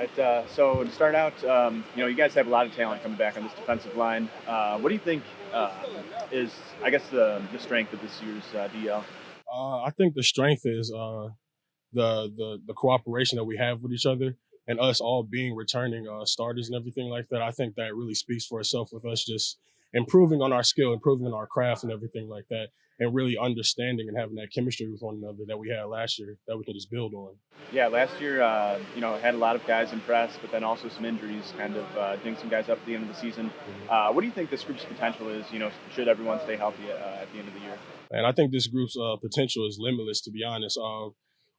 Right. So to start out, you guys have a lot of talent coming back on this defensive line. What do you think is, I guess, the strength of this year's DL? I think the strength is the cooperation that we have with each other and us all being returning starters and everything like that. I think that really speaks for itself with us just improving on our skill, improving on our craft and everything like that, and really understanding and having that chemistry with one another that we had last year that we can just build on. Yeah, last year, had a lot of guys impressed, but then also some injuries kind of dinged some guys up at the end of the season. Mhm. What do you think this group's potential is? Should everyone stay healthy at the end of the year? And I think this group's potential is limitless, to be honest.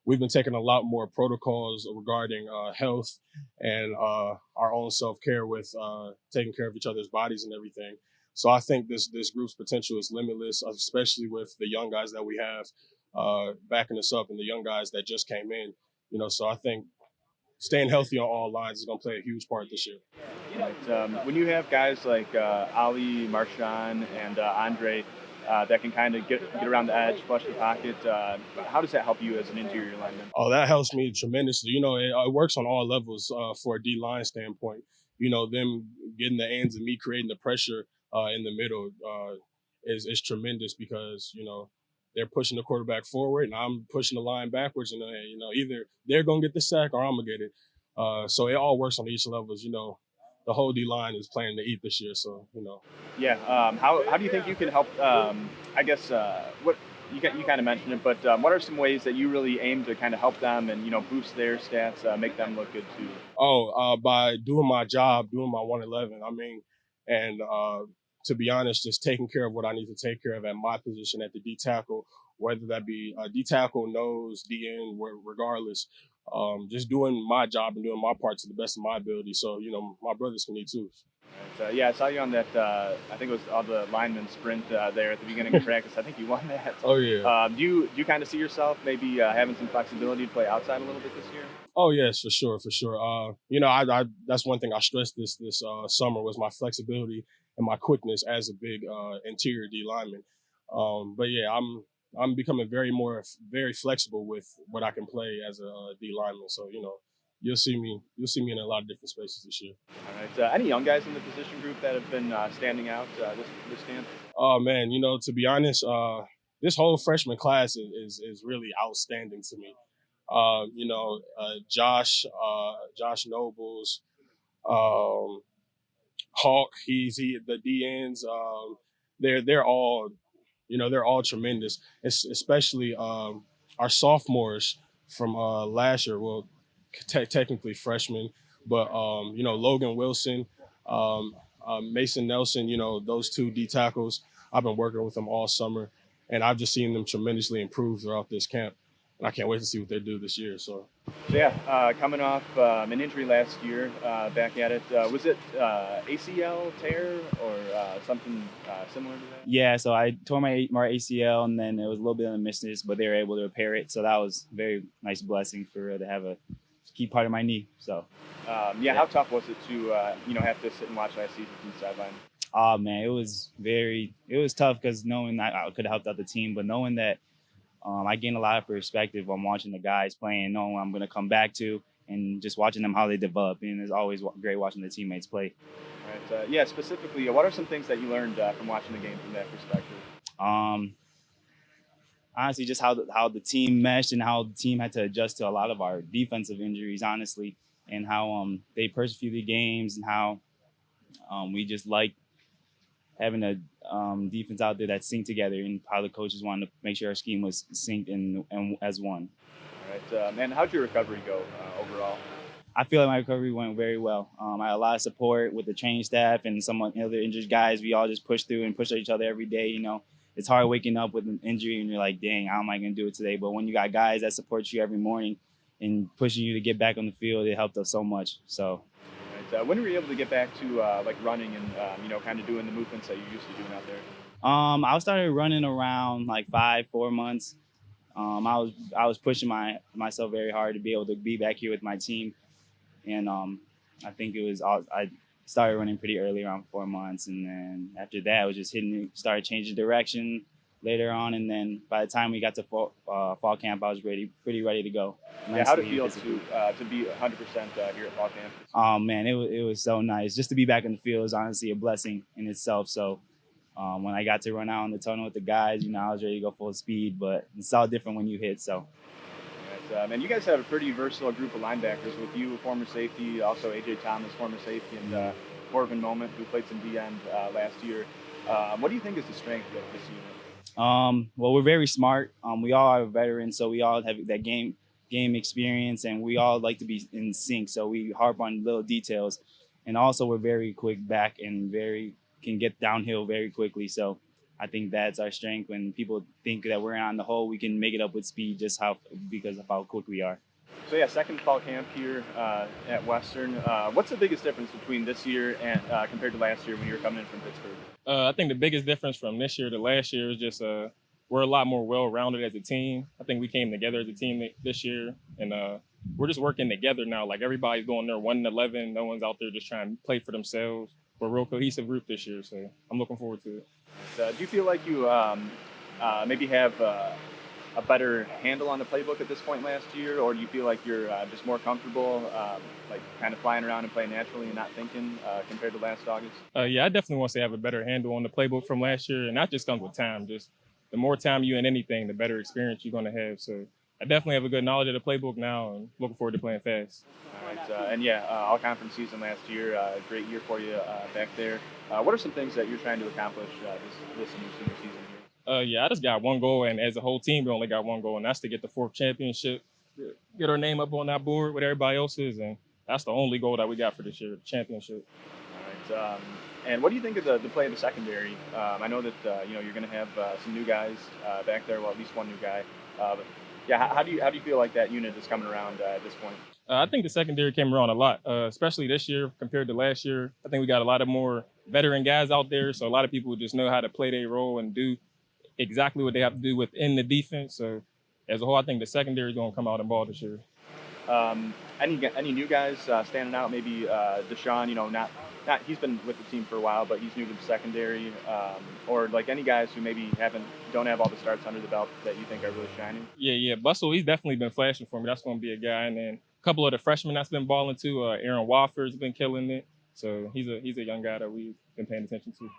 We've been taking a lot more protocols regarding health and our own self care with taking care of each other's bodies and everything. So I think this group's potential is limitless, especially with the young guys that we have backing us up and the young guys that just came in. So I think staying healthy on all lines is going to play a huge part this year. Right. When you have guys like Ali, Marshawn, and Andre that can kind of get around the edge, flush the pocket, how does that help you as an interior lineman? Oh, that helps me tremendously. It works on all levels for a D line standpoint. Them getting the ends and me creating the pressure in the middle is tremendous because they're pushing the quarterback forward and I'm pushing the line backwards, and either they're gonna get the sack or I'm gonna get it. So it all works on each levels. The whole D line is planning to eat this year, so. Yeah. How do you think you can help? I guess what you kind of mentioned it, but what are some ways that you really aim to kind of help them and boost their stats, make them look good too? Oh, by doing my job, doing my 111. I mean, and to be honest, just taking care of what I need to take care of at my position at the D tackle, whether that be D tackle, nose, DN, regardless. Just doing my job and doing my part to the best of my ability. So my brothers can eat too. Right. Yeah, I saw you on that. I think it was all the lineman sprint there at the beginning of practice. I think you won that. Oh yeah. Do you kind of see yourself maybe having some flexibility to play outside a little bit this year? Oh yes, for sure, for sure. I that's one thing I stressed this summer was my flexibility and my quickness as a big interior D lineman. But yeah, I'm becoming very flexible with what I can play as a D lineman. So you'll see me in a lot of different spaces this year. All right. Any young guys in the position group that have been standing out this camp? Oh man, to be honest, this whole freshman class is really outstanding to me. Josh Nobles, um, Hawk. He the DNs. They're all tremendous. Especially our sophomores from last year. Well, technically freshmen, but Logan Wilson, Mason Nelson. Those two D tackles. I've been working with them all summer, and I've just seen them tremendously improve throughout this camp. And I can't wait to see what they do this year. So. So yeah, coming off an injury last year, back at it. Was it ACL tear or something similar to that? Yeah, so I tore my ACL, and then it was a little bit of a misness, but they were able to repair it. So that was a very nice blessing to have a key part of my knee. So Yeah, how tough was it to have to sit and watch last season from the sideline? oh man, it was tough because knowing that I could have helped out the team, but knowing that I gained a lot of perspective on watching the guys playing, knowing what I'm going to come back to, and just watching them how they develop. And it's always great watching the teammates play. All right. Yeah, specifically, what are some things that you learned from watching the game from that perspective? Um, Honestly, just how the team meshed and how the team had to adjust to a lot of our defensive injuries, honestly, and how they persevered games and how we just like having a defense out there that synced together, and how the coaches wanted to make sure our scheme was synced and as one. All right. And how'd your recovery go overall? I feel like my recovery went very well. I had a lot of support with the training staff and some other injured guys. We all just pushed through and pushed each other every day. It's hard waking up with an injury and you're like, dang, how am I going to do it today? But when you got guys that support you every morning and pushing you to get back on the field, it helped us so much. So Right. When were you able to get back to like running and kind of doing the movements that you used to doing out there? I started running around like 4 months. I was pushing myself very hard to be able to be back here with my team, and I think I started running pretty early around 4 months, and then after that I was just started changing direction, later on, and then by the time we got to fall camp, I was pretty ready to go. Yeah, how did it mentally feel and physically. to be 100% here at fall camp? Oh man, it was so nice just to be back in the field. Is honestly a blessing in itself. So when I got to run out on the tunnel with the guys, I was ready to go full speed. But it's all different when you hit. So Right, and you guys have a pretty versatile group of linebackers with you, former safety, also AJ Thomas, former safety, and Morgan Moment, who played some D end last year. What do you think is the strength of this unit? Well, we're very smart. We all are veterans, so we all have that game experience, and we all like to be in sync. So we harp on little details, and also we're very quick back and very can get downhill very quickly. So I think that's our strength. When people think that we're on the hole, we can make it up with speed because of how quick we are. So yeah, second fall camp here at Western. What's the biggest difference between this year and compared to last year when you were coming in from Pittsburgh? I think the biggest difference from this year to last year is just we're a lot more well-rounded as a team. I think we came together as a team this year, and we're just working together now. Like everybody's going there 1-11. No one's out there just trying to play for themselves. We're a real cohesive group this year, so I'm looking forward to it. Do you feel like you maybe have a better handle on the playbook at this point last year, or do you feel like you're just more comfortable, like kind of flying around and playing naturally and not thinking compared to last August? Yeah, I definitely want to say I have a better handle on the playbook from last year, and that just comes with time. Just the more time you in anything, the better experience you're going to have. So I definitely have a good knowledge of the playbook now, and looking forward to playing fast. All right, and yeah, all conference season last year, great year for you back there. What are some things that you're trying to accomplish this in your senior season here? Yeah, I just got one goal, and as a whole team, we only got one goal, and that's to get the 4th championship, get our name up on that board with everybody else's, and that's the only goal that we got for this year, the championship. All right, and what do you think of the play of the secondary? I know that you're going to have some new guys back there, well, at least one new guy. But yeah, how do you feel like that unit is coming around at this point? I think the secondary came around a lot, especially this year compared to last year. I think we got a lot of more veteran guys out there, so a lot of people just know how to play their role and do exactly what they have to do within the defense. So as a whole, I think the secondary is going to come out and ball this year. Any new guys standing out? Maybe Deshaun, not he's been with the team for a while, but he's new to the secondary. Or like any guys who maybe don't have all the starts under the belt that you think are really shining? Yeah. Bustle, he's definitely been flashing for me. That's going to be a guy. And then a couple of the freshmen that's been balling too. Aaron Wofford's been killing it. So he's a young guy that we've been paying attention to.